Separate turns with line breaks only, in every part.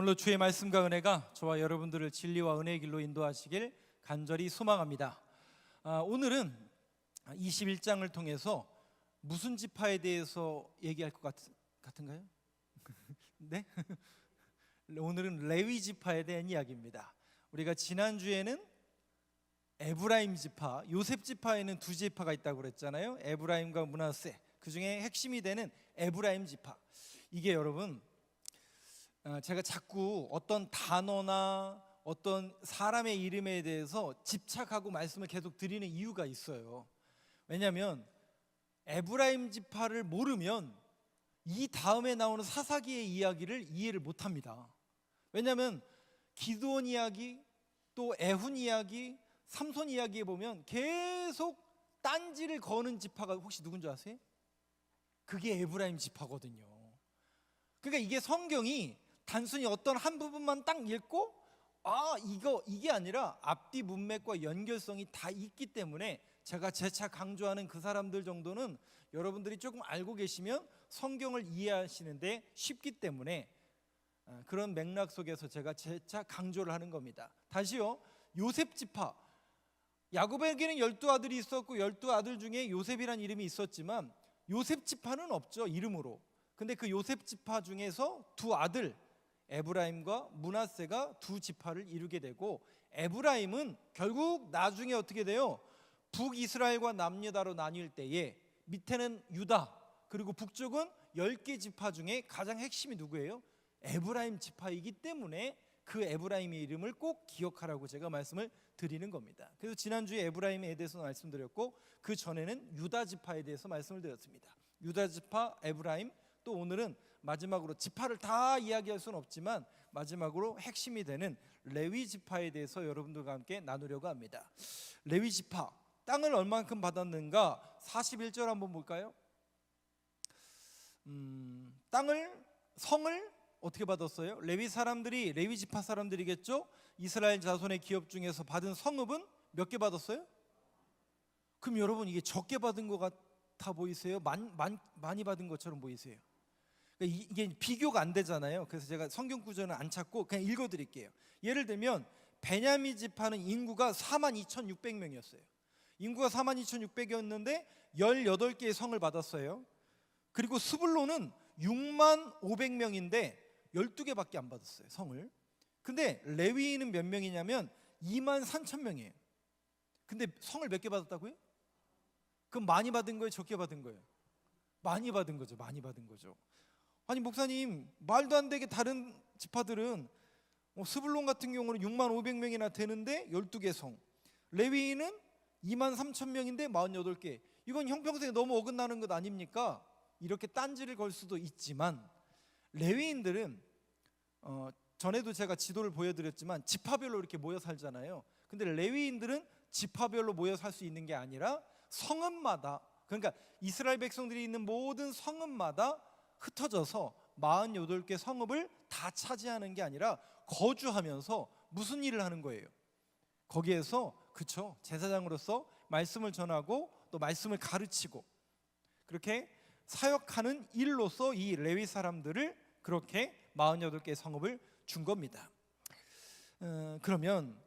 오늘도 주의 말씀과 은혜가 저와 여러분들을 진리와 은혜의 길로 인도하시길 간절히 소망합니다. 오늘은 21장을 통해서 무슨 지파에 대해서 얘기할 것 같은가요? 네? 오늘은 레위 지파에 대한 이야기입니다. 우리가 지난주에는 에브라임 지파, 요셉 지파에는 두 지파가 있다고 그랬잖아요. 에브라임과 므낫세, 그 중에 핵심이 되는 에브라임 지파. 이게 여러분, 제가 자꾸 어떤 단어나 어떤 사람의 이름에 대해서 집착하고 말씀을 계속 드리는 이유가 있어요. 왜냐하면 에브라임 지파를 모르면 이 다음에 나오는 사사기의 이야기를 이해를 못합니다. 왜냐하면 기드온 이야기, 또 에훈 이야기, 삼손 이야기에 보면 계속 딴지를 거는 지파가 혹시 누군지 아세요? 그게 에브라임 지파거든요. 그러니까 이게 성경이 단순히 어떤 한 부분만 딱 읽고 이게 아니라 앞뒤 문맥과 연결성이 다 있기 때문에 제가 재차 강조하는 그 사람들 정도는 여러분들이 조금 알고 계시면 성경을 이해하시는데 쉽기 때문에 그런 맥락 속에서 제가 재차 강조를 하는 겁니다. 다시요, 요셉 지파, 야곱에게는 12아들이 있었고 12아들 중에 요셉이라는 이름이 있었지만 요셉 지파는 없죠, 이름으로. 근데 그 요셉 지파 중에서 두 아들 에브라임과 므낫세가 두 지파를 이루게 되고, 에브라임은 결국 나중에 어떻게 돼요? 북이스라엘과 남유다로 나뉠 때에 밑에는 유다, 그리고 북쪽은 10개 지파 중에 가장 핵심이 누구예요? 에브라임 지파이기 때문에 그 에브라임의 이름을 꼭 기억하라고 제가 말씀을 드리는 겁니다. 그래서 지난주에 에브라임에 대해서 말씀드렸고, 그 전에는 유다 지파에 대해서 말씀을 드렸습니다. 유다 지파, 에브라임, 또 오늘은 마지막으로 지파를 다 이야기할 수는 없지만 마지막으로 핵심이 되는 레위 지파에 대해서 여러분들과 함께 나누려고 합니다. 레위 지파, 땅을 얼만큼 받았는가? 41절 한번 볼까요? 성을 어떻게 받았어요? 레위 사람들이, 레위 지파 사람들이겠죠? 이스라엘 자손의 기업 중에서 받은 성읍은 몇 개 받았어요? 그럼 여러분, 이게 적게 받은 것 같아 보이세요? 많이 받은 것처럼 보이세요? 이게 비교가 안 되잖아요. 그래서 제가 성경 구절은 안 찾고 그냥 읽어드릴게요. 예를 들면 베냐민 지파는 인구가 42,600명이었어요. 인구가 42,600이었는데 18개의 성을 받았어요. 그리고 스불론은 65,000명인데 12개밖에 안 받았어요, 성을. 근데 레위인은 몇 명이냐면 23,000명이에요. 근데 성을 몇 개 받았다고요? 그럼 많이 받은 거예요, 적게 받은 거예요? 많이 받은 거죠. 많이 받은 거죠. 아니 목사님, 말도 안 되게 다른 지파들은 스불론 같은 경우는 65,000명이나 되는데 12개 성, 레위인은 23,000명인데 48개. 이건 형평성에 너무 어긋나는 것 아닙니까? 이렇게 딴지를 걸 수도 있지만, 레위인들은 전에도 제가 지도를 보여드렸지만 지파별로 이렇게 모여 살잖아요. 근데 레위인들은 지파별로 모여 살 수 있는 게 아니라 성읍마다, 그러니까 이스라엘 백성들이 있는 모든 성읍마다 흩어져서 48개 성읍을 다 차지하는 게 아니라 거주하면서 무슨 일을 하는 거예요? 거기에서, 그쵸, 제사장으로서 말씀을 전하고 또 말씀을 가르치고 그렇게 사역하는 일로서 이 레위 사람들을 그렇게 48개 성읍을 준 겁니다. 그러면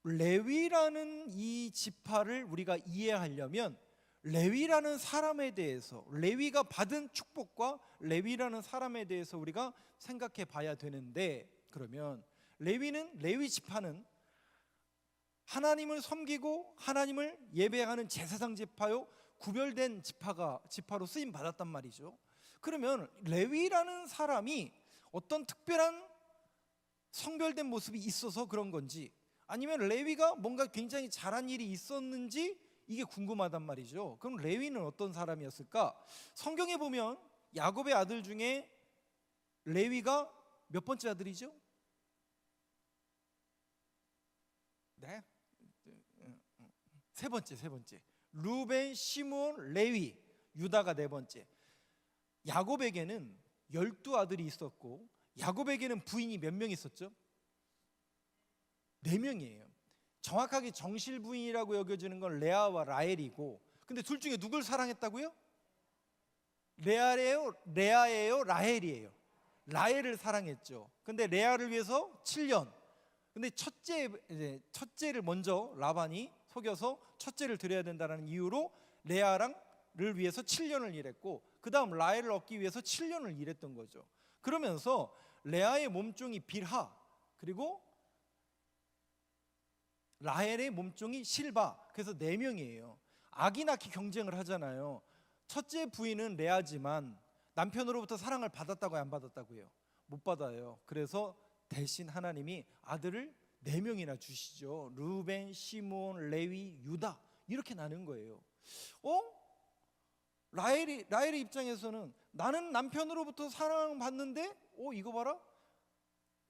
레위라는 이 지파를 우리가 이해하려면 레위라는 사람에 대해서, 레위가 받은 축복과 레위라는 사람에 대해서 우리가 생각해 봐야 되는데, 그러면 레위 지파는 하나님을 섬기고 하나님을 예배하는 제사장 지파요, 구별된 지파로 쓰임 받았단 말이죠. 그러면 레위라는 사람이 어떤 특별한 성별된 모습이 있어서 그런 건지, 아니면 레위가 뭔가 굉장히 잘한 일이 있었는지, 이게 궁금하단 말이죠. 그럼 레위는 어떤 사람이었을까? 성경에 보면 야곱의 아들 중에 레위가 몇 번째 아들이죠? 네, 세 번째. 루벤, 시므온, 레위, 유다가 네 번째. 야곱에게는 12아들이 있었고, 야곱에게는 부인이 몇 명 있었죠? 4명이에요. 정확하게 정실 부인이라고 여겨지는 건 레아와 라헬이고, 근데 둘 중에 누굴 사랑했다고요? 레아예요, 라헬이에요? 라헬을 사랑했죠. 근데 레아를 위해서 7년. 근데 첫째를 먼저 라반이 속여서 첫째를 드려야 된다는 이유로 레아를 위해서 7년을 일했고, 그 다음 라헬을 얻기 위해서 7년을 일했던 거죠. 그러면서 레아의 몸종이 빌하, 그리고 라헬의 몸종이 실바, 그래서 4명이에요. 아기 낳기 경쟁을 하잖아요. 첫째 부인은 레아지만 남편으로부터 사랑을 받았다고요, 안 받았다고요? 못 받아요. 그래서 대신 하나님이 아들을 4명이나 주시죠. 루벤, 시므온, 레위, 유다, 이렇게 나눈 거예요. 라헬의 입장에서는 나는 남편으로부터 사랑받는데 이거 봐라,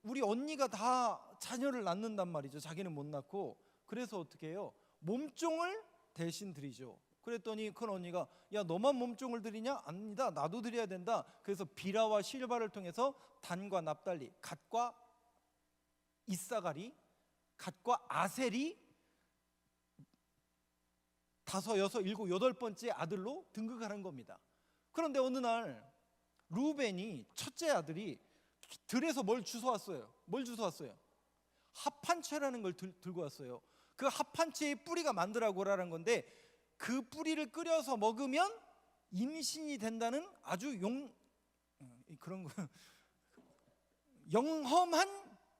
우리 언니가 다 자녀를 낳는단 말이죠. 자기는 못 낳고. 그래서 어떻게 해요? 몸종을 대신 드리죠. 그랬더니 큰 언니가 야, 너만 몸종을 드리냐? 아니다, 나도 드려야 된다. 그래서 비라와 실바를 통해서 단과 납달리, 갓과 이사가리, 갓과 아셀이 5, 6, 7, 8번째 아들로 등극하는 겁니다. 그런데 어느 날 루벤이 첫째 아들이 들에서 뭘 주워왔어요. 합판채라는 걸 들고 왔어요. 그 합판채의 뿌리가 만드라고라는 건데, 그 뿌리를 끓여서 먹으면 임신이 된다는 아주 그런 거 영험한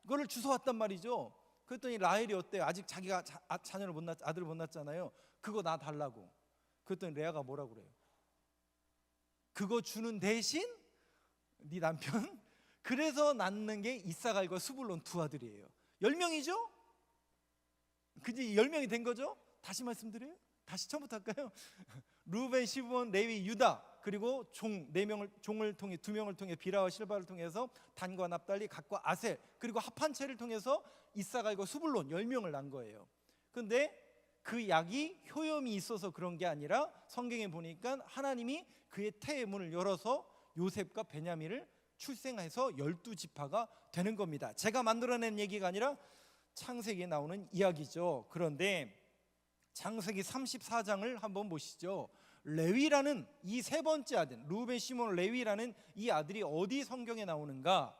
거를 주워왔단 말이죠. 그랬더니 라헬이 어때요? 아직 자기가 아들을 못 낳았잖아요. 그거 나 달라고. 그랬더니 레아가 뭐라고 그래요? 그거 주는 대신 네 남편, 그래서 낳는 게 이사갈과 스불론 2아들이에요. 10명이죠? 그지? 10명이 된 거죠? 다시 말씀드려요? 다시 처음부터 할까요? 루벤, 시므온, 레위, 유다, 그리고 종 4명을 통해 2명을 통해 비라와 실바를 통해서 단과 납달리, 갓과 아셀, 그리고 합한채를 통해서 이사갈과 스불론 10명을 낳은 거예요. 그런데 그 약이 효염이 있어서 그런 게 아니라 성경에 보니까 하나님이 그의 태의 문을 열어서 요셉과 베냐민을 출생해서 12지파가 되는 겁니다. 제가 만들어낸 얘기가 아니라 창세기에 나오는 이야기죠. 그런데 창세기 34장을 한번 보시죠. 레위라는 이 3번째 아들, 루벤, 시몬, 레위라는 이 아들이 어디 성경에 나오는가?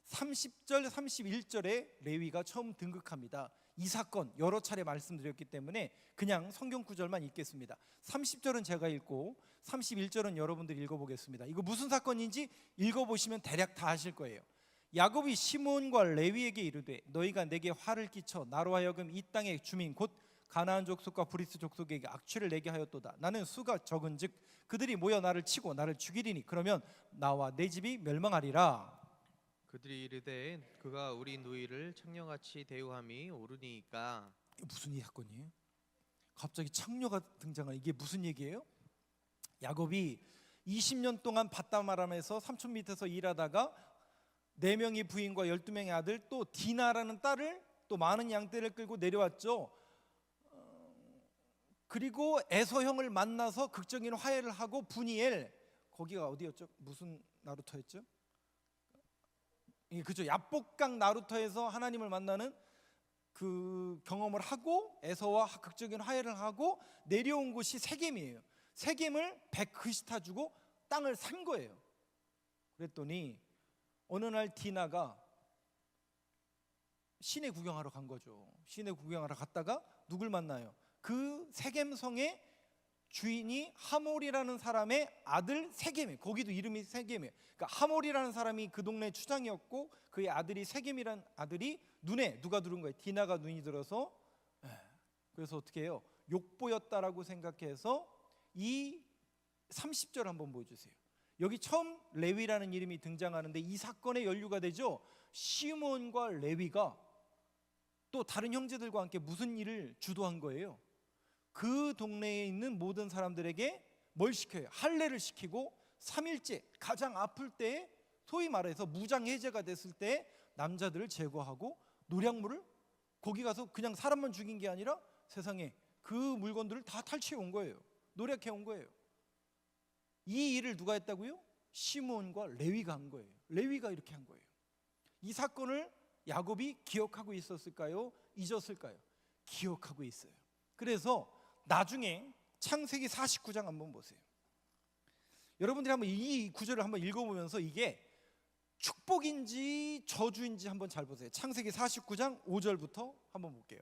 30절, 31절에 레위가 처음 등극합니다. 이 사건 여러 차례 말씀드렸기 때문에 그냥 성경 구절만 읽겠습니다. 30절은 제가 읽고 31절은 여러분들이 읽어보겠습니다. 이거 무슨 사건인지 읽어보시면 대략 다 아실 거예요. 야곱이 시므온과 레위에게 이르되 너희가 내게 화를 끼쳐 나로 하여금 이 땅의 주민 곧 가나안 족속과 브리스 족속에게 악취를 내게 하였도다. 나는 수가 적은즉 그들이 모여 나를 치고 나를 죽이리니 그러면 나와 내 집이 멸망하리라.
그들이 이르되 그가 우리 누이를 창녀같이 대우함이 옳으니까.
무슨 사건이에요? 갑자기 창녀가 등장하는 이게 무슨 얘기예요? 야곱이 20년 동안 밧담아람에서 삼촌 밑에서 일하다가 4명의 부인과 12명의 아들, 또 디나라는 딸을, 또 많은 양떼를 끌고 내려왔죠. 그리고 에서 형을 만나서 극적인 화해를 하고 분이엘, 거기가 어디였죠? 무슨 나루터였죠? 그죠, 야복강 나루터에서 하나님을 만나는 그 경험을 하고 에서와 극적인 화해를 하고 내려온 곳이 세겜이에요. 세겜을 100크시타 주고 땅을 산 거예요. 그랬더니 어느 날 디나가 시내 구경하러 간 거죠. 시내 구경하러 갔다가 누굴 만나요? 그 세겜성의 주인이 하몰이라는 사람의 아들 세겜이에요. 거기도 이름이 세겜이에요. 그러니까 하몰이라는 사람이 그 동네 추장이었고 그의 아들이 세겜이라는 아들이 눈에 누가 들은 거예요? 디나가 눈이 들어서. 그래서 어떻게 해요? 욕보였다라고 생각해서 이 30절 한번 보여주세요. 여기 처음 레위라는 이름이 등장하는데 이 사건의 연루가 되죠. 시므온과 레위가 또 다른 형제들과 함께 무슨 일을 주도한 거예요? 그 동네에 있는 모든 사람들에게 뭘 시켜요? 할례를 시키고 3일째 가장 아플 때에, 소위 말해서 무장해제가 됐을 때 남자들을 제거하고 노략물을, 거기 가서 그냥 사람만 죽인 게 아니라 세상에 그 물건들을 다 탈취해 온 거예요. 노략해 온 거예요. 이 일을 누가 했다고요? 시므온과 레위가 한 거예요. 레위가 이렇게 한 거예요. 이 사건을 야곱이 기억하고 있었을까요? 잊었을까요? 기억하고 있어요. 그래서 나중에 창세기 49장 한번 보세요. 여러분들이 한번 이 구절을 한번 읽어보면서 이게 축복인지 저주인지 한번 잘 보세요. 창세기 49장 5절부터 한번 볼게요.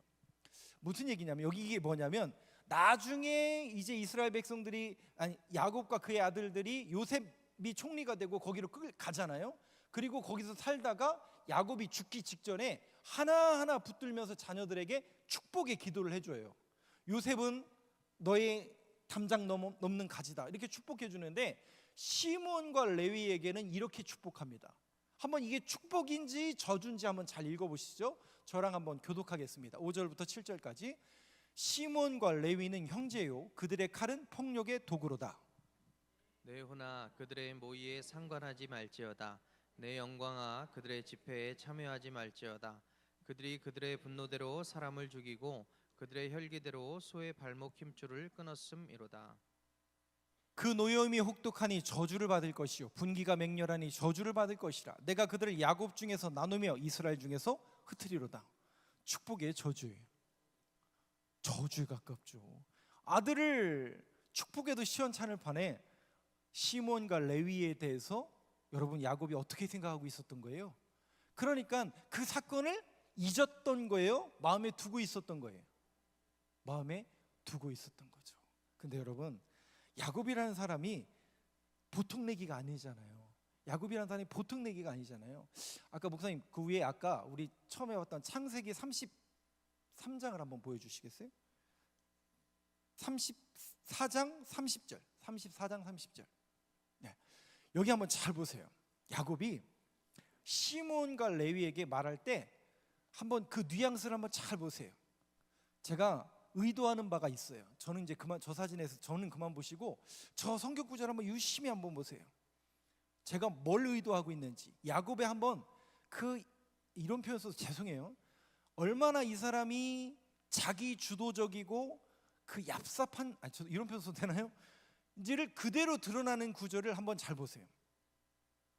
무슨 얘기냐면 여기 이게 뭐냐면 나중에 이제 이스라엘 백성들이 아니 야곱과 그의 아들들이 요셉이 총리가 되고 거기로 가잖아요. 그리고 거기서 살다가 야곱이 죽기 직전에 하나하나 붙들면서 자녀들에게 축복의 기도를 해줘요. 요셉은 너의 담장 넘는 가지다 이렇게 축복해 주는데 시몬과 레위에게는 이렇게 축복합니다. 한번 이게 축복인지 저주인지 한번 잘 읽어보시죠. 저랑 한번 교독하겠습니다. 5절부터 7절까지. 시몬과 레위는 형제요 그들의 칼은 폭력의 도구로다.
내 호나 그들의 모의에 상관하지 말지어다. 내 영광아 그들의 집회에 참여하지 말지어다. 그들이 그들의 분노대로 사람을 죽이고 그들의 혈기대로 소의 발목 힘줄을 끊었음이로다.
그 노여움이 혹독하니 저주를 받을 것이요 분기가 맹렬하니 저주를 받을 것이라. 내가 그들을 야곱 중에서 나누며 이스라엘 중에서 흩으리로다. 축복의 저주예요. 저주에 가깝죠. 아들을 축복해도 시원찮을 판에 시몬과 레위에 대해서 여러분 야곱이 어떻게 생각하고 있었던 거예요? 그러니까 그 사건을 잊었던 거예요? 마음에 두고 있었던 거예요? 마음에 두고 있었던 거죠. 근데 여러분 야곱이라는 사람이 보통 내기가 아니잖아요. 야곱이라는 사람이 보통 내기가 아니잖아요. 아까 목사님 그 위에 아까 우리 처음에 봤던 창세기 33장을 한번 보여주시겠어요? 34장 30절 34장 30절. 네. 여기 한번 잘 보세요. 야곱이 시몬과 레위에게 말할 때 한번 그 뉘앙스를 한번 잘 보세요. 제가 의도하는 바가 있어요. 저는 이제 그만 저 사진에서 저는 그만 보시고 저 성경 구절 한번 유심히 한번 보세요. 제가 뭘 의도하고 있는지. 야곱의 한번 그 이런 표현 써서 죄송해요. 얼마나 이 사람이 자기 주도적이고 그 얍삽한 저 이런 표현 써도 되나요? 이제를 그대로 드러나는 구절을 한번 잘 보세요.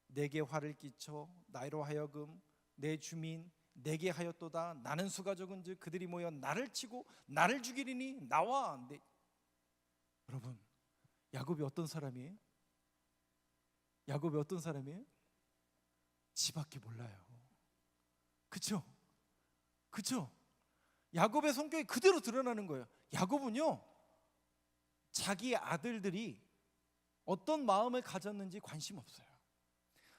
내게 화를 끼쳐 나로 하여금 내 주민 내게 하였도다. 나는 수가 적은즉 그들이 모여 나를 치고 나를 죽이리니 나와. 여러분 야곱이 어떤 사람이에요? 야곱이 어떤 사람이에요? 지밖에 몰라요. 그쵸? 그쵸? 야곱의 성격이 그대로 드러나는 거예요. 야곱은요 자기 아들들이 어떤 마음을 가졌는지 관심 없어요.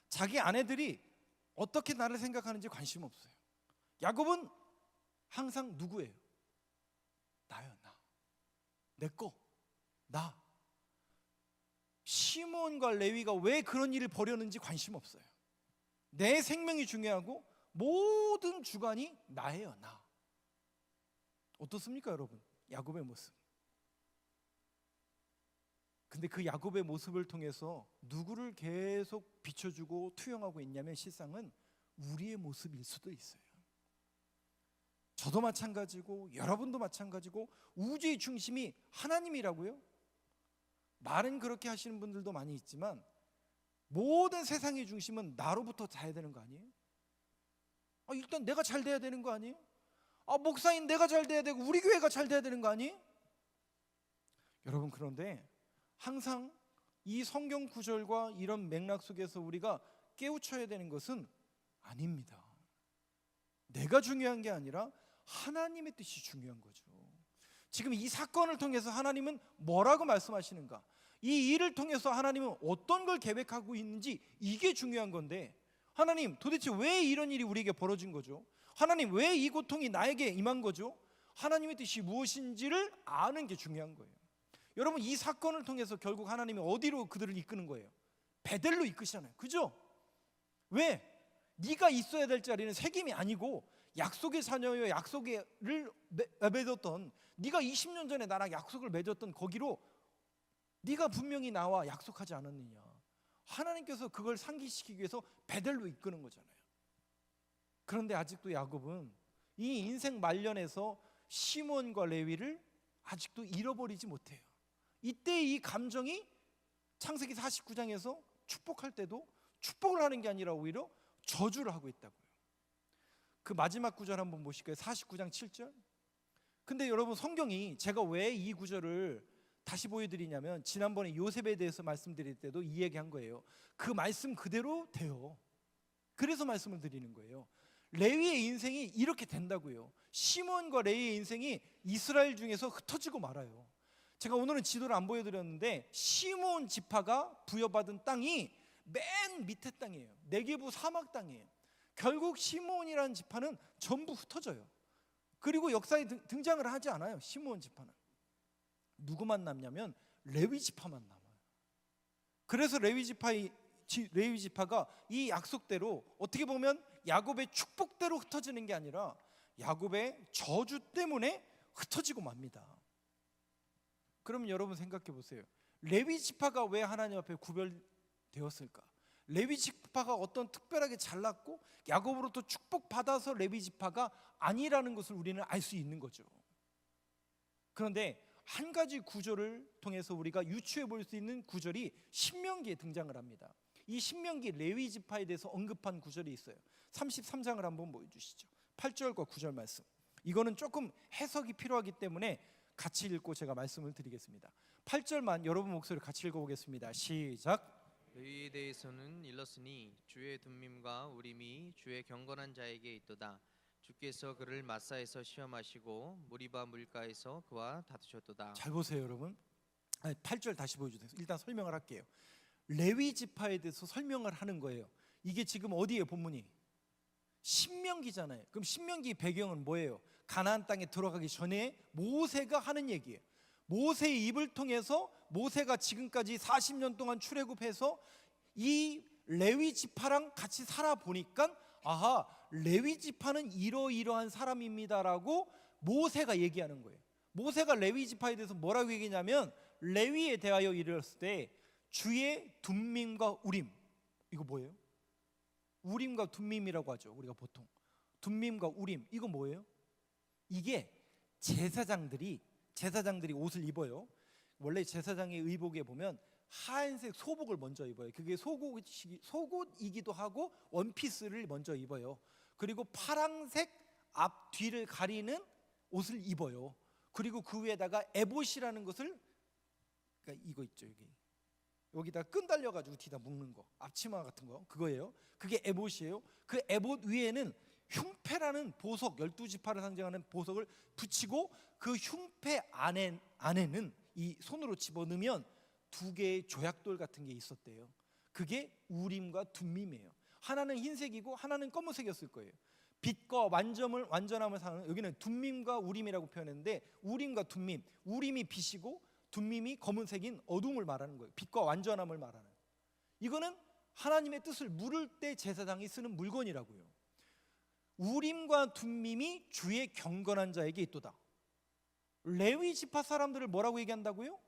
자기 아내들이 어떻게 나를 생각하는지 관심 없어요. 야곱은 항상 누구예요? 나요, 나. 내 거, 나. 시몬과 레위가 왜 그런 일을 벌였는지 관심 없어요. 내 생명이 중요하고 모든 주관이 나예요, 나. 어떻습니까, 여러분? 야곱의 모습. 근데 그 야곱의 모습을 통해서 누구를 계속 비춰주고 투영하고 있냐면 실상은 우리의 모습일 수도 있어요. 저도 마찬가지고 여러분도 마찬가지고 우주의 중심이 하나님이라고요? 말은 그렇게 하시는 분들도 많이 있지만 모든 세상의 중심은 나로부터 자야 되는 거 아니에요? 일단 내가 잘 돼야 되는 거 아니에요? 목사인 내가 잘 돼야 되고 우리 교회가 잘 돼야 되는 거 아니에요? 여러분 그런데 항상 이 성경 구절과 이런 맥락 속에서 우리가 깨우쳐야 되는 것은 아닙니다. 내가 중요한 게 아니라 하나님의 뜻이 중요한 거죠. 지금 이 사건을 통해서 하나님은 뭐라고 말씀하시는가? 이 일을 통해서 하나님은 어떤 걸 계획하고 있는지 이게 중요한 건데 하나님 도대체 왜 이런 일이 우리에게 벌어진 거죠? 하나님 왜 이 고통이 나에게 임한 거죠? 하나님의 뜻이 무엇인지를 아는 게 중요한 거예요. 여러분 이 사건을 통해서 결국 하나님이 어디로 그들을 이끄는 거예요? 베델로 이끄시잖아요. 그죠? 왜? 네가 있어야 될 자리는 세김이 아니고 약속의 자녀여 약속을 맺었던 네가 20년 전에 나랑 약속을 맺었던 거기로 네가 분명히 나와 약속하지 않았느냐. 하나님께서 그걸 상기시키기 위해서 베델로 이끄는 거잖아요. 그런데 아직도 야곱은 이 인생 말년에서 시몬과 레위를 아직도 잃어버리지 못해요. 이때 이 감정이 창세기 49장에서 축복할 때도 축복을 하는 게 아니라 오히려 저주를 하고 있다고요. 그 마지막 구절 한번 보실까요? 49장 7절. 근데 여러분 성경이 제가 왜 이 구절을 다시 보여드리냐면 지난번에 요셉에 대해서 말씀드릴 때도 이 얘기한 거예요. 그 말씀 그대로 돼요. 그래서 말씀을 드리는 거예요. 레위의 인생이 이렇게 된다고요. 시몬과 레위의 인생이 이스라엘 중에서 흩어지고 말아요. 제가 오늘은 지도를 안 보여드렸는데 시몬 지파가 부여받은 땅이 맨 밑에 땅이에요. 네게부 사막 땅이에요. 결국 시몬이라는 지파는 전부 흩어져요. 그리고 역사에 등장을 하지 않아요. 시몬 지파는 누구만 남냐면 레위 지파만 남아요. 그래서 레위 지파가 이 약속대로 어떻게 보면 야곱의 축복대로 흩어지는 게 아니라 야곱의 저주 때문에 흩어지고 맙니다. 그럼 여러분 생각해 보세요. 레위 지파가 왜 하나님 앞에 구별되었을까? 레위 지파가 어떤 특별하게 잘났고 야곱으로부터 축복받아서 레위 지파가 아니라는 것을 우리는 알 수 있는 거죠. 그런데 한 가지 구절을 통해서 우리가 유추해 볼 수 있는 구절이 신명기에 등장을 합니다. 이 신명기 레위 지파에 대해서 언급한 구절이 있어요. 33장을 한번 보여주시죠. 8절과 9절 말씀. 이거는 조금 해석이 필요하기 때문에 같이 읽고 제가 말씀을 드리겠습니다. 8절만 여러분 목소리로 같이 읽어보겠습니다. 시작.
레위에 대해서는 일렀으니 주의 둠밈과 우림이 주의 경건한 자에게 있도다. 주께서 그를 마사에서 시험하시고 무리바 물가에서 그와 다투셨도다.
잘 보세요 여러분. 8절 다시 보여주세요. 일단 설명을 할게요. 레위 지파에 대해서 설명을 하는 거예요. 이게 지금 어디에 본문이? 신명기잖아요. 그럼 신명기 배경은 뭐예요? 가나안 땅에 들어가기 전에 모세가 하는 얘기예요. 모세의 입을 통해서 모세가 지금까지 40년 동안 출애굽해서 이 레위 지파랑 같이 살아보니까 아하, 레위 지파는 이러이러한 사람입니다라고 모세가 얘기하는 거예요. 모세가 레위 지파에 대해서 뭐라고 얘기냐면 레위에 대하여 이르렀을 때 주의 둠밈과 우림, 이거 뭐예요? 우림과 둠밈이라고 하죠. 우리가 보통 둠밈과 우림, 이거 뭐예요? 이게 제사장들이 옷을 입어요. 원래 제사장의 의복에 보면 하얀색 소복을 먼저 입어요. 그게 속옷이기도 하고 원피스를 먼저 입어요. 그리고 파랑색 앞 뒤를 가리는 옷을 입어요. 그리고 그 위에다가 에봇이라는 것을, 그러니까 이거 있죠, 여기다 끈 달려가지고 뒤다 묶는 거, 앞치마 같은 거, 그거예요. 그게 에봇이에요. 그 에봇 위에는 흉패라는 보석, 12지파를 상징하는 보석을 붙이고 그 흉패 안에는 이 손으로 집어넣으면 두 개의 조약돌 같은 게 있었대요. 그게 우림과 둠밈이에요. 하나는 흰색이고 하나는 검은색이었을 거예요. 빛과 완전함을 상하는, 여기는 둠밈과 우림이라고 표현했는데 우림과 둠밈, 우림이 빛이고 둠밈이 검은색인 어둠을 말하는 거예요. 빛과 완전함을 말하는. 이거는 하나님의 뜻을 물을 때 제사장이 쓰는 물건이라고요. 우림과 둠밈이 주의 경건한 자에게 있도다. 레위 지파 사람들을 뭐라고 얘기한다고요?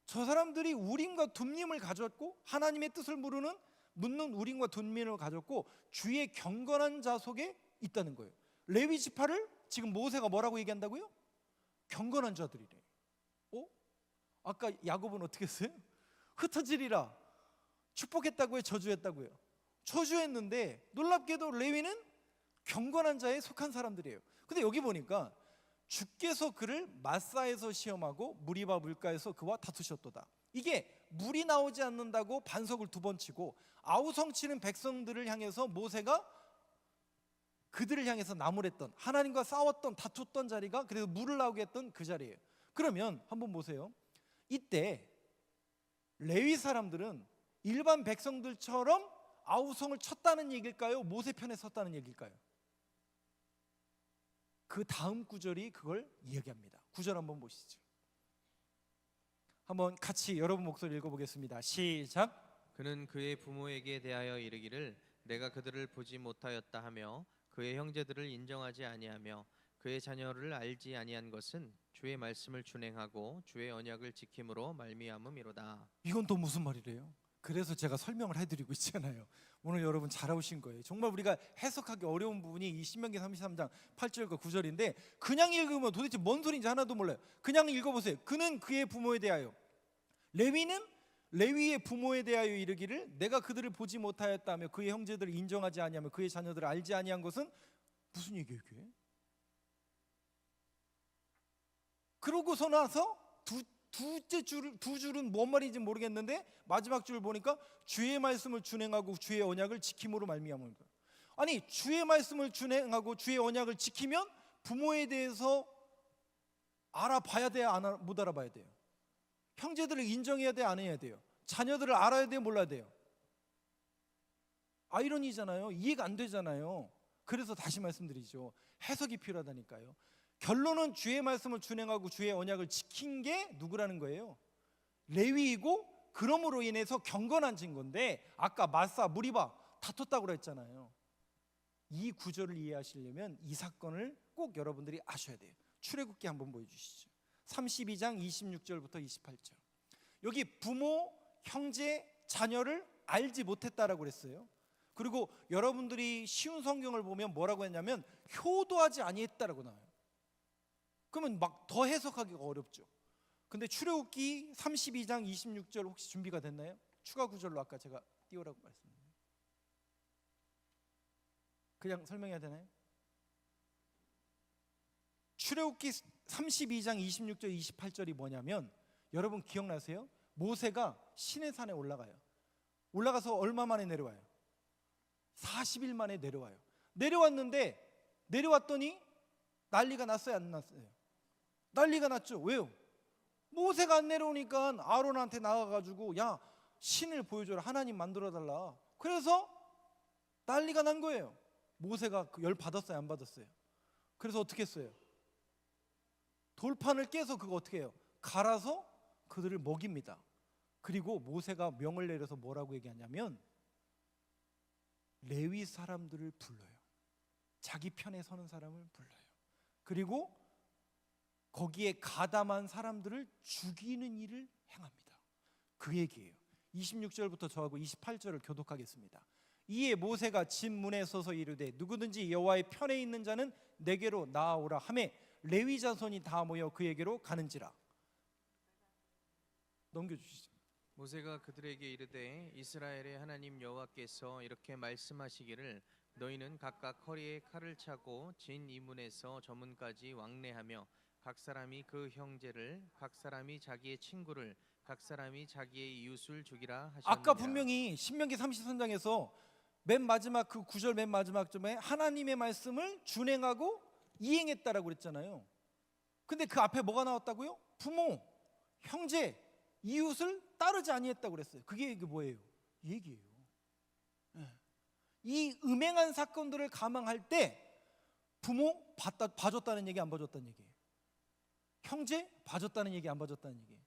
저 사람들이 우림과 둠밈을 가졌고 하나님의 뜻을 묻는 우림과 둠밈을 가졌고 주의 경건한 자 속에 있다는 거예요. 레위 지파를 지금 모세가 뭐라고 얘기한다고요? 경건한 자들이래. 아까 야곱은 어떻게 했어요? 흩어지리라 축복했다고요? 저주했다고요? 저주했는데 놀랍게도 레위는 경건한 자에 속한 사람들이에요. 근데 여기 보니까 주께서 그를 마사에서 시험하고 무리바 물가에서 그와 다투셨도다. 이게 물이 나오지 않는다고 반석을 2번 치고 아우성치는 백성들을 향해서 모세가 그들을 향해서 나무랬던, 하나님과 싸웠던, 다투었던 자리가 그래서 물을 나오게 했던 그 자리예요. 그러면 한번 보세요. 이때 레위 사람들은 일반 백성들처럼 아우성을 쳤다는 얘기일까요? 모세 편에 섰다는 얘기일까요? 그 다음 구절이 그걸 이야기합니다. 9절 한번 보시죠. 한번 같이 여러분 목소리 읽어보겠습니다. 시작.
그는 그의 부모에게 대하여 이르기를 내가 그들을 보지 못하였다 하며 그의 형제들을 인정하지 아니하며 그의 자녀를 알지 아니한 것은 주의 말씀을 준행하고 주의 언약을 지킴으로 말미암음이로다.
이건 또 무슨 말이래요? 그래서 제가 설명을 해드리고 있잖아요. 오늘 여러분 잘 오신 거예요. 정말 우리가 해석하기 어려운 부분이 이 신명기 33장 8절과 9절인데 그냥 읽으면 도대체 뭔 소리인지 하나도 몰라요. 그냥 읽어보세요. 그는 그의 부모에 대하여, 레위는 레위의 부모에 대하여 이르기를 내가 그들을 보지 못하였다며 그의 형제들을 인정하지 아니하며 그의 자녀들을 알지 아니한 것은 무슨 얘기예요 이게? 그러고서 나서 두 줄은 뭔 말인지 모르겠는데 마지막 줄 보니까 주의 말씀을 준행하고 주의 언약을 지킴으로 말미암은 거예요. 아니 주의 말씀을 준행하고 주의 언약을 지키면 부모에 대해서 알아봐야 돼요, 못 알아봐야 돼요? 형제들을 인정해야 돼요, 안 해야 돼요? 자녀들을 알아야 돼요, 몰라야 돼요? 아이러니잖아요. 이해가 안 되잖아요. 그래서 다시 말씀드리죠. 해석이 필요하다니까요. 결론은 주의 말씀을 준행하고 주의 언약을 지킨 게 누구라는 거예요? 레위이고, 그러므로 인해서 경건한 증거인데, 아까 마사, 무리바 다퉜다고 그랬잖아요. 이 구절을 이해하시려면 이 사건을 꼭 여러분들이 아셔야 돼요. 출애굽기 한번 보여주시죠. 32장 26절부터 28절. 여기 부모, 형제, 자녀를 알지 못했다라고 그랬어요. 그리고 여러분들이 쉬운 성경을 보면 뭐라고 했냐면 효도하지 아니했다라고 나와요. 그러면 막 더 해석하기가 어렵죠. 근데 출애굽기 32장 26절 혹시 준비가 됐나요? 추가 구절로 아까 제가 띄우라고 말씀드렸는데 그냥 설명해야 되나요? 출애굽기 32장 26절 28절이 뭐냐면, 여러분 기억나세요? 모세가 시내산에 올라가서 얼마 만에 내려와요? 40일 만에 내려와요. 내려왔더니 난리가 났어요, 안 났어요? 난리가 났죠. 왜요? 모세가 안 내려오니까 아론한테 나가가지고 야, 신을 보여줘라, 하나님 만들어달라. 그래서 난리가 난 거예요. 모세가 열 받았어요, 안 받았어요? 그래서 어떻게 했어요? 돌판을 깨서 그거 어떻게 해요? 갈아서 그들을 먹입니다. 그리고 모세가 명을 내려서 뭐라고 얘기하냐면 레위 사람들을 불러요. 자기 편에 서는 사람을 불러요. 그리고 거기에 가담한 사람들을 죽이는 일을 행합니다. 그 얘기예요. 26절부터 저하고 28절을 교독하겠습니다. 이에 모세가 진 문에 서서 이르되 누구든지 여호와의 편에 있는 자는 내게로 나아오라 하매 레위 자손이 다 모여 그에게로 가는지라. 넘겨주시죠.
모세가 그들에게 이르되 이스라엘의 하나님 여호와께서 이렇게 말씀하시기를 너희는 각각 허리에 칼을 차고 진 이문에서 저 문까지 왕래하며 각 사람이 그 형제를, 각 사람이 자기의 친구를, 각 사람이 자기의 이웃을 죽이라 하셨느니라.
아까 분명히 신명기 33장에서 맨 마지막 그 구절 맨 마지막 점에 하나님의 말씀을 준행하고 이행했다라고 그랬잖아요. 근데 그 앞에 뭐가 나왔다고요? 부모, 형제, 이웃을 따르지 아니했다고 그랬어요. 그게 뭐예요? 이 얘기예요. 이 음행한 사건들을 감앙할 때 부모 봐줬다는 얘기, 안 봐줬다는 얘기예요? 형제 봐줬다는 얘기, 안 봐줬다는 얘기예요?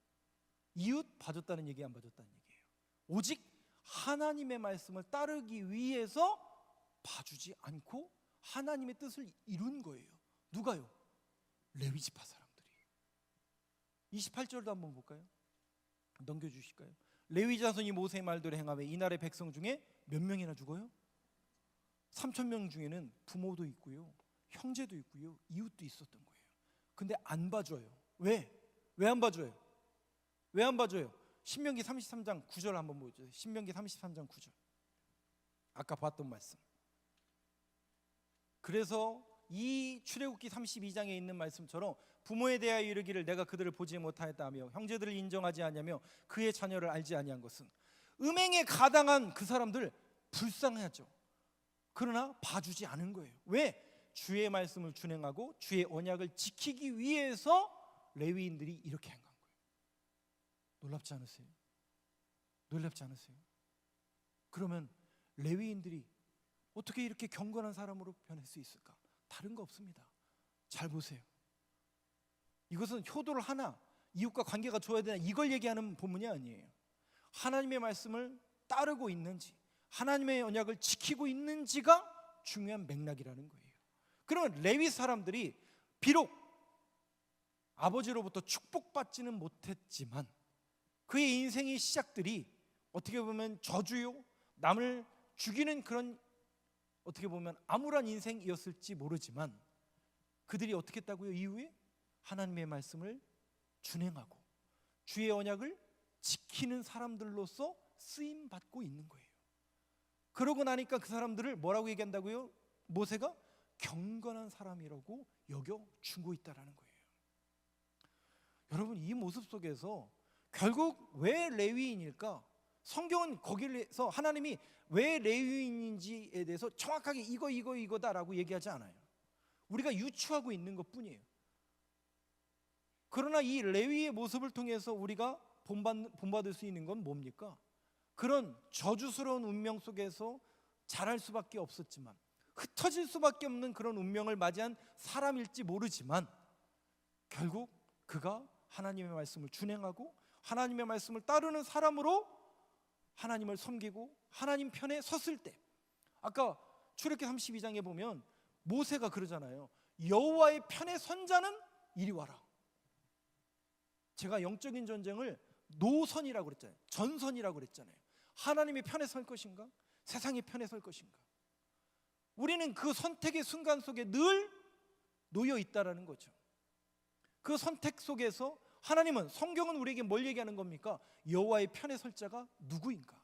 이웃 봐줬다는 얘기, 안 봐줬다는 얘기예요? 오직 하나님의 말씀을 따르기 위해서 봐주지 않고 하나님의 뜻을 이룬 거예요. 누가요? 레위 지파 사람들이. 28절도 한번 볼까요? 넘겨주실까요? 레위 자손이 모세의 말대로 행하며 이날의 백성 중에 몇 명이나 죽어요? 3,000명 중에는 부모도 있고요, 형제도 있고요, 이웃도 있었던 거예요. 근데 안 봐줘요. 왜? 왜 안 봐줘요? 왜 안 봐줘요? 신명기 33장 9절 한번 보여주세요. 신명기 33장 9절. 아까 봤던 말씀. 그래서 이 출애굽기 32장에 있는 말씀처럼 부모에 대하여 이르기를 내가 그들을 보지 못하였다며 형제들을 인정하지 아니하며 그의 자녀를 알지 아니한 것은, 음행에 가당한 그 사람들 불쌍하죠. 그러나 봐주지 않은 거예요. 왜? 주의 말씀을 준행하고 주의 언약을 지키기 위해서 레위인들이 이렇게 행한 거예요. 놀랍지 않으세요? 놀랍지 않으세요? 그러면 레위인들이 어떻게 이렇게 경건한 사람으로 변할 수 있을까? 다른 거 없습니다. 잘 보세요. 이것은 효도를 하나, 이웃과 관계가 좋아야 되나, 이걸 얘기하는 본문이 아니에요. 하나님의 말씀을 따르고 있는지, 하나님의 언약을 지키고 있는지가 중요한 맥락이라는 거예요. 그러면 레위 사람들이 비록 아버지로부터 축복받지는 못했지만 그의 인생의 시작들이 어떻게 보면 저주요, 남을 죽이는 그런 어떻게 보면 암울한 인생이었을지 모르지만 그들이 어떻게 했다고요? 이후에 하나님의 말씀을 준행하고 주의 언약을 지키는 사람들로서 쓰임 받고 있는 거예요. 그러고 나니까 그 사람들을 뭐라고 얘기한다고요? 모세가 경건한 사람이라고 여겨주고 있다라는 거예요. 여러분, 이 모습 속에서 결국 왜 레위인일까? 성경은 거기에서 하나님이 왜 레위인인지에 대해서 정확하게 이거다라고 얘기하지 않아요. 우리가 유추하고 있는 것뿐이에요. 그러나 이 레위의 모습을 통해서 우리가 본받을 수 있는 건 뭡니까? 그런 저주스러운 운명 속에서 자랄 수밖에 없었지만, 흩어질 수밖에 없는 그런 운명을 맞이한 사람일지 모르지만, 결국 그가 하나님의 말씀을 준행하고 하나님의 말씀을 따르는 사람으로 하나님을 섬기고 하나님 편에 섰을 때, 아까 출애굽기 32장에 보면 모세가 그러잖아요. 여호와의 편에 선 자는 이리 와라. 제가 영적인 전쟁을 노선이라고 그랬잖아요. 전선이라고 그랬잖아요. 하나님의 편에 설 것인가? 세상의 편에 설 것인가? 우리는 그 선택의 순간 속에 늘 놓여 있다라는 거죠. 그 선택 속에서 하나님은, 성경은 우리에게 뭘 얘기하는 겁니까? 여호와의 편에 설 자가 누구인가?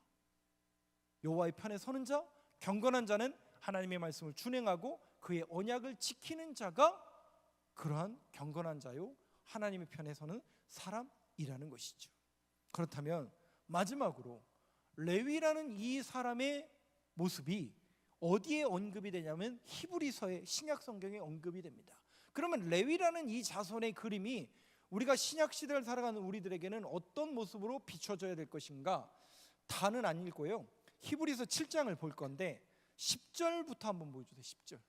여호와의 편에 서는 자, 경건한 자는 하나님의 말씀을 준행하고 그의 언약을 지키는 자가 그러한 경건한 자요 하나님의 편에 서는 사람이라는 것이죠. 그렇다면 마지막으로 레위라는 이 사람의 모습이 어디에 언급이 되냐면 히브리서의 신약 성경에 언급이 됩니다. 그러면 레위라는 이 자손의 그림이 우리가 신약 시대를 살아가는 우리들에게는 어떤 모습으로 비춰져야 될 것인가? 다는 안 읽고요. 히브리서 7장을 볼 건데 10절부터 한번 보여주세요. 10절.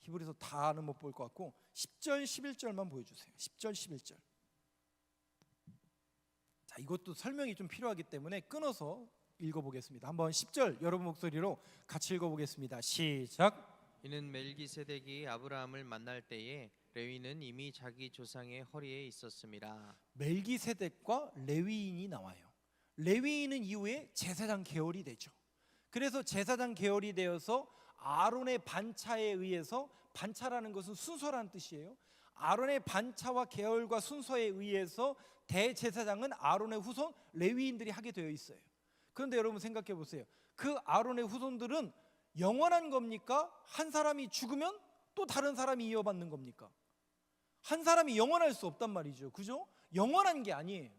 히브리서 다는 못 볼 것 같고 10절, 11절만 보여주세요. 10절, 11절. 자, 이것도 설명이 좀 필요하기 때문에 끊어서 읽어보겠습니다. 한번 10절 여러분 목소리로 같이 읽어보겠습니다. 시작.
이는 멜기세덱이 아브라함을 만날 때에 레위는 이미 자기 조상의 허리에 있었습니다.
멜기세덱과 레위인이 나와요. 레위인은 이후에 제사장 계열이 되죠. 그래서 제사장 계열이 되어서 아론의 반차에 의해서, 반차라는 것은 순서라는 뜻이에요. 아론의 반차와 계열과 순서에 의해서 대제사장은 아론의 후손 레위인들이 하게 되어 있어요. 그런데 여러분 생각해 보세요. 그 아론의 후손들은 영원한 겁니까? 한 사람이 죽으면 또 다른 사람이 이어받는 겁니까? 한 사람이 영원할 수 없단 말이죠. 그죠? 영원한 게 아니에요.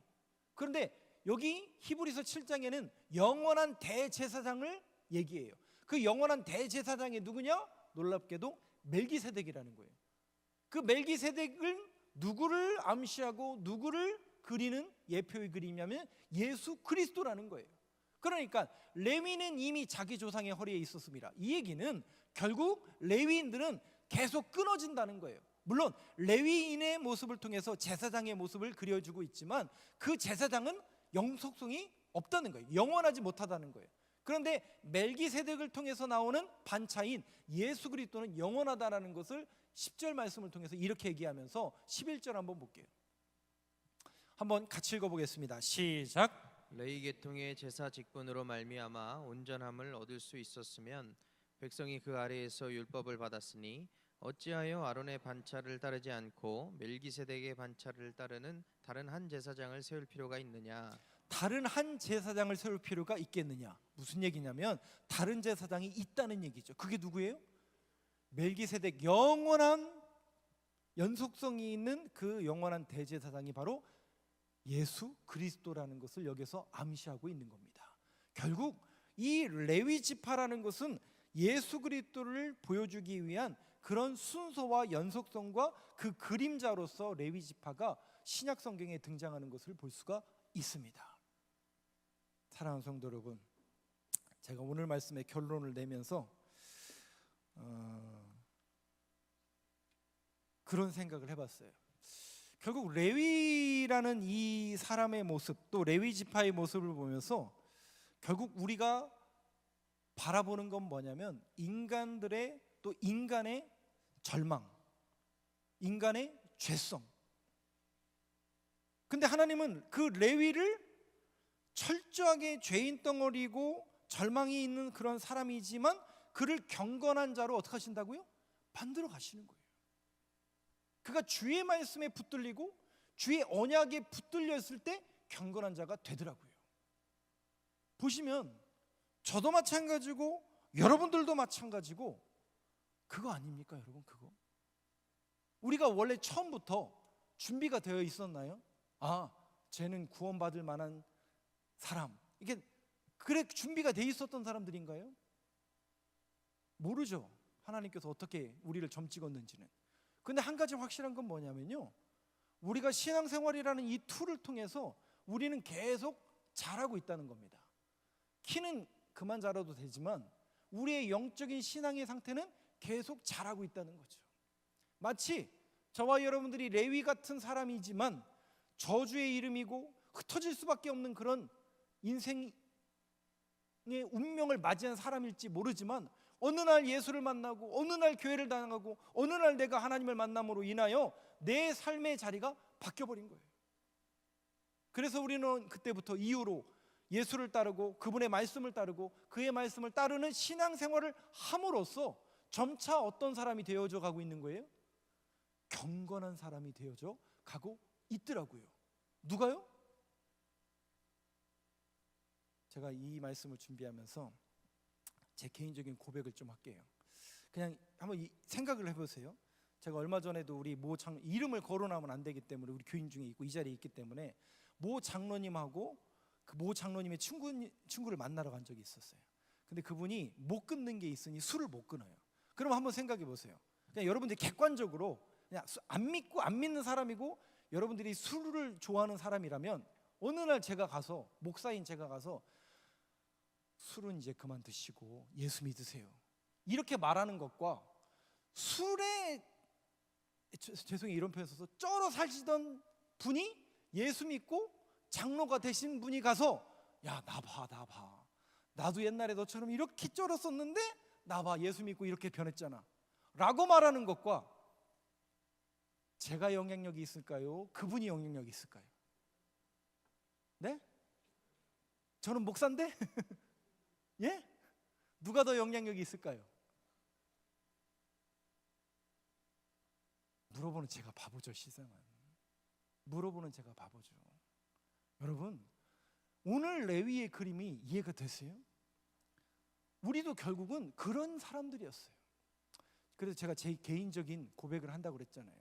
그런데 여기 히브리서 7장에는 영원한 대제사장을 얘기해요. 그 영원한 대제사장이 누구냐? 놀랍게도 멜기세덱이라는 거예요. 그 멜기세덱은 누구를 암시하고 누구를 그리는 예표의 그림이냐면 예수 그리스도라는 거예요. 그러니까 레위는 이미 자기 조상의 허리에 있었습니다. 이 얘기는 결국 레위인들은 계속 끊어진다는 거예요. 물론 레위인의 모습을 통해서 제사장의 모습을 그려주고 있지만 그 제사장은 영속성이 없다는 거예요. 영원하지 못하다는 거예요. 그런데 멜기세덱을 통해서 나오는 반차인 예수 그리스도는 영원하다라는 것을 10절 말씀을 통해서 이렇게 얘기하면서 11절 한번 볼게요. 한번 같이 읽어보겠습니다. 시작.
레위 계통의 제사 직분으로 말미암아 온전함을 얻을 수 있었으면 백성이 그 아래에서 율법을 받았으니 어찌하여 아론의 반차를 따르지 않고 멜기세덱의 반차를 따르는 다른 한 제사장을 세울 필요가 있느냐?
다른 한 제사장을 세울 필요가 있겠느냐? 무슨 얘기냐면 다른 제사장이 있다는 얘기죠. 그게 누구예요? 멜기세덱, 영원한 연속성이 있는 그 영원한 대제사장이 바로 예수 그리스도라는 것을 여기서 암시하고 있는 겁니다. 결국 이 레위 지파라는 것은 예수 그리스도를 보여주기 위한 그런 순서와 연속성과 그 그림자로서 레위 지파가 신약 성경에 등장하는 것을 볼 수가 있습니다. 사랑하는 성도 여러분, 제가 오늘 말씀의 결론을 내면서 그런 생각을 해봤어요. 결국 레위라는 이 사람의 모습, 또 레위 지파의 모습을 보면서 결국 우리가 바라보는 건 뭐냐면 인간들의, 또 인간의 절망, 인간의 죄성. 근데 하나님은 그 레위를 철저하게 죄인 덩어리고 절망이 있는 그런 사람이지만 그를 경건한 자로 어떻게 하신다고요? 만들어 가시는 거예요. 그가 주의 말씀에 붙들리고 주의 언약에 붙들렸을 때 경건한 자가 되더라고요. 보시면 저도 마찬가지고 여러분들도 마찬가지고 그거 아닙니까, 여러분? 그거 우리가 원래 처음부터 준비가 되어 있었나요? 아, 쟤는 구원받을 만한 사람, 이게 그래 준비가 돼 있었던 사람들인가요? 모르죠. 하나님께서 어떻게 우리를 점 찍었는지는. 근데 한 가지 확실한 건 뭐냐면요, 우리가 신앙생활이라는 이 툴을 통해서 우리는 계속 자라고 있다는 겁니다. 키는 그만 자라도 되지만 우리의 영적인 신앙의 상태는 계속 자라고 있다는 거죠. 마치 저와 여러분들이 레위 같은 사람이지만 저주의 이름이고 흩어질 수밖에 없는 그런 인생의 운명을 맞이한 사람일지 모르지만 어느 날 예수를 만나고 어느 날 교회를 다녀가고 어느 날 내가 하나님을 만남으로 인하여 내 삶의 자리가 바뀌어버린 거예요. 그래서 우리는 그때부터 이후로 예수를 따르고 그분의 말씀을 따르고 그의 말씀을 따르는 신앙생활을 함으로써 점차 어떤 사람이 되어져 가고 있는 거예요? 경건한 사람이 되어져 가고 있더라고요. 누가요? 제가 이 말씀을 준비하면서 제 개인적인 고백을 좀 할게요. 그냥 한번 생각을 해보세요. 제가 얼마 전에도 우리 모 장로, 이름을 거론하면 안 되기 때문에 우리 교인 중에 있고 이 자리에 있기 때문에 모 장로님하고 그 모 장로님의 친구를 만나러 간 적이 있었어요. 근데 그분이 못 끊는 게 있으니 술을 못 끊어요. 그럼 한번 생각해 보세요. 그냥 여러분들이 객관적으로 그냥 안 믿고 안 믿는 사람이고 여러분들이 술을 좋아하는 사람이라면 어느 날 제가 가서, 목사인 제가 가서 술은 이제 그만 드시고 예수 믿으세요, 이렇게 말하는 것과 술에, 죄송해요 이런 표현 써서, 쩔어 사시던 분이 예수 믿고 장로가 되신 분이 가서 야 나 봐 나도 옛날에 너처럼 이렇게 쩔었었는데 나 봐 예수 믿고 이렇게 변했잖아 라고 말하는 것과 제가 영향력이 있을까요? 그분이 영향력이 있을까요? 네? 저는 목사인데? 예? 누가 더 영향력이 있을까요? 물어보는 제가 바보죠. 세상은 물어보는 제가 바보죠. 여러분, 오늘 레위의 그림이 이해가 되세요? 우리도 결국은 그런 사람들이었어요. 그래서 제가 제 개인적인 고백을 한다고 그랬잖아요.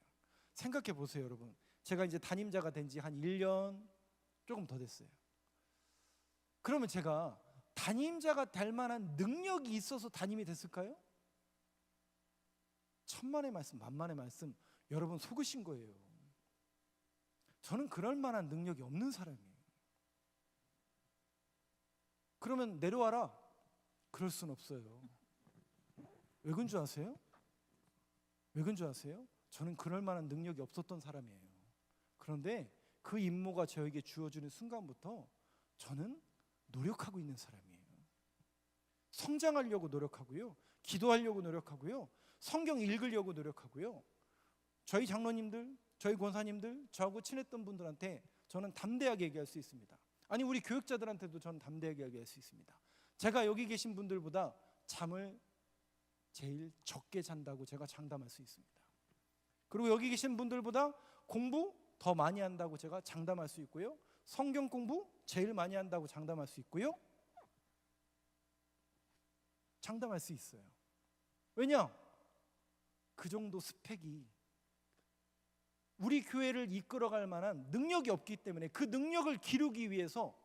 생각해 보세요, 여러분. 제가 이제 담임자가 된 지 한 1년 조금 더 됐어요. 그러면 제가 담임자가 될 만한 능력이 있어서 담임이 됐을까요? 천만의 말씀, 만만의 말씀, 여러분 속으신 거예요. 저는 그럴 만한 능력이 없는 사람이에요. 그러면 내려와라, 그럴 순 없어요. 왜 그런 줄 아세요? 왜 그런 줄 아세요? 저는 그럴 만한 능력이 없었던 사람이에요. 그런데 그 임무가 저에게 주어지는 순간부터 저는 노력하고 있는 사람이에요. 성장하려고 노력하고요, 기도하려고 노력하고요, 성경 읽으려고 노력하고요. 저희 장로님들, 저희 권사님들, 저하고 친했던 분들한테 저는 담대하게 얘기할 수 있습니다. 아니 우리 교육자들한테도 저는 담대하게 얘기할 수 있습니다. 제가 여기 계신 분들보다 잠을 제일 적게 잔다고 제가 장담할 수 있습니다. 그리고 여기 계신 분들보다 공부 더 많이 한다고 제가 장담할 수 있고요, 성경 공부 제일 많이 한다고 장담할 수 있고요, 장담할 수 있어요. 왜냐? 그 정도 스펙이 우리 교회를 이끌어갈 만한 능력이 없기 때문에 그 능력을 기르기 위해서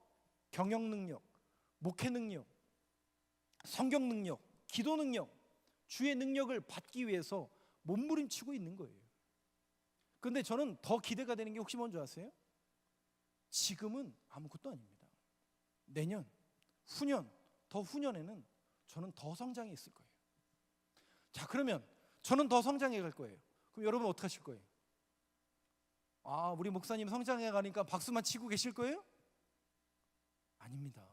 경영 능력, 목회 능력, 성경 능력, 기도 능력, 주의 능력을 받기 위해서 몸부림치고 있는 거예요. 그런데 저는 더 기대가 되는 게 혹시 뭔지 아세요? 지금은 아무것도 아닙니다. 내년, 후년, 더 후년에는 저는 더 성장해 있을 거예요. 자, 그러면 저는 더 성장해 갈 거예요. 그럼 여러분 어떻게 하실 거예요? 아, 우리 목사님 성장해 가니까 박수만 치고 계실 거예요? 아닙니다.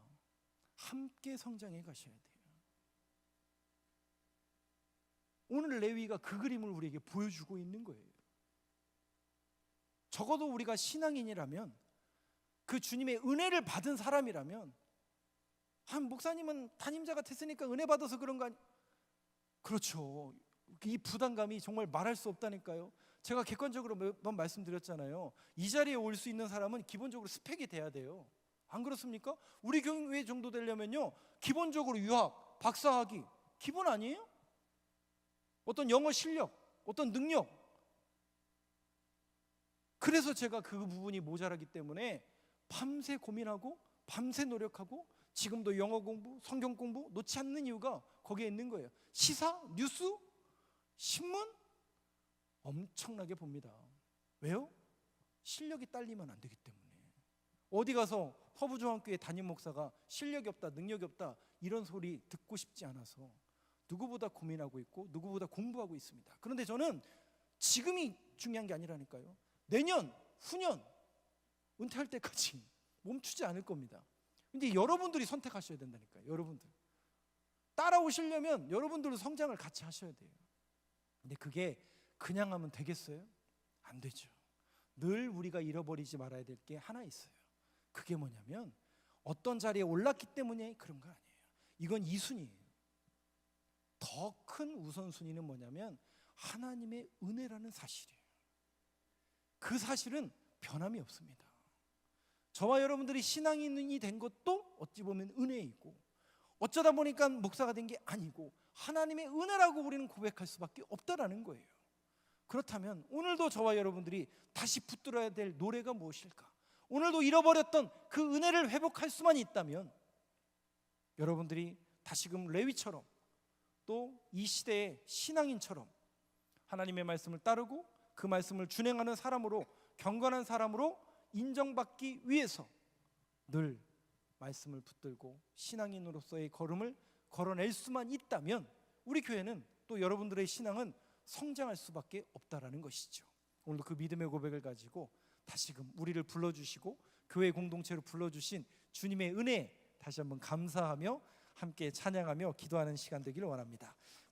함께 성장해 가셔야 돼요. 오늘 레위가 그 그림을 우리에게 보여주고 있는 거예요. 적어도 우리가 신앙인이라면, 그 주님의 은혜를 받은 사람이라면, 한 목사님은 담임자가 됐으니까 은혜 받아서 그런 거 아니? 그렇죠. 이 부담감이 정말 말할 수 없다니까요. 제가 객관적으로 몇 번 말씀드렸잖아요. 이 자리에 올 수 있는 사람은 기본적으로 스펙이 돼야 돼요. 안 그렇습니까? 우리 교회 정도 되려면요, 기본적으로 유학, 박사학위 기본 아니에요? 어떤 영어 실력, 어떤 능력. 그래서 제가 그 부분이 모자라기 때문에 밤새 고민하고 밤새 노력하고 지금도 영어 공부, 성경 공부 놓지 않는 이유가 거기에 있는 거예요. 시사, 뉴스, 신문 엄청나게 봅니다. 왜요? 실력이 딸리면 안 되기 때문에. 어디 가서 허브중앙교회 담임 목사가 실력이 없다, 능력이 없다 이런 소리 듣고 싶지 않아서 누구보다 고민하고 있고 누구보다 공부하고 있습니다. 그런데 저는 지금이 중요한 게 아니라니까요. 내년, 후년 은퇴할 때까지 멈추지 않을 겁니다. 근데 여러분들이 선택하셔야 된다니까요. 여러분들 따라오시려면 여러분들도 성장을 같이 하셔야 돼요. 근데 그게 그냥 하면 되겠어요? 안 되죠. 늘 우리가 잃어버리지 말아야 될 게 하나 있어요. 그게 뭐냐면 어떤 자리에 올랐기 때문에 그런 거 아니에요. 이건 2순위예요. 더 큰 우선순위는 뭐냐면 하나님의 은혜라는 사실이에요. 그 사실은 변함이 없습니다. 저와 여러분들이 신앙인이 된 것도 어찌 보면 은혜이고, 어쩌다 보니까 목사가 된 게 아니고 하나님의 은혜라고 우리는 고백할 수밖에 없다라는 거예요. 그렇다면 오늘도 저와 여러분들이 다시 붙들어야 될 노래가 무엇일까? 오늘도 잃어버렸던 그 은혜를 회복할 수만 있다면 여러분들이 다시금 레위처럼 또 이 시대의 신앙인처럼 하나님의 말씀을 따르고 그 말씀을 준행하는 사람으로, 경건한 사람으로 인정받기 위해서 늘 말씀을 붙들고 신앙인으로서의 걸음을 걸어낼 수만 있다면 우리 교회는 또 여러분들의 신앙은 성장할 수밖에 없다라는 것이죠. 오늘도 그 믿음의 고백을 가지고 다시금 우리를 불러주시고 교회 공동체로 불러주신 주님의 은혜에 다시 한번 감사하며 함께 찬양하며 기도하는 시간 되기를 원합니다.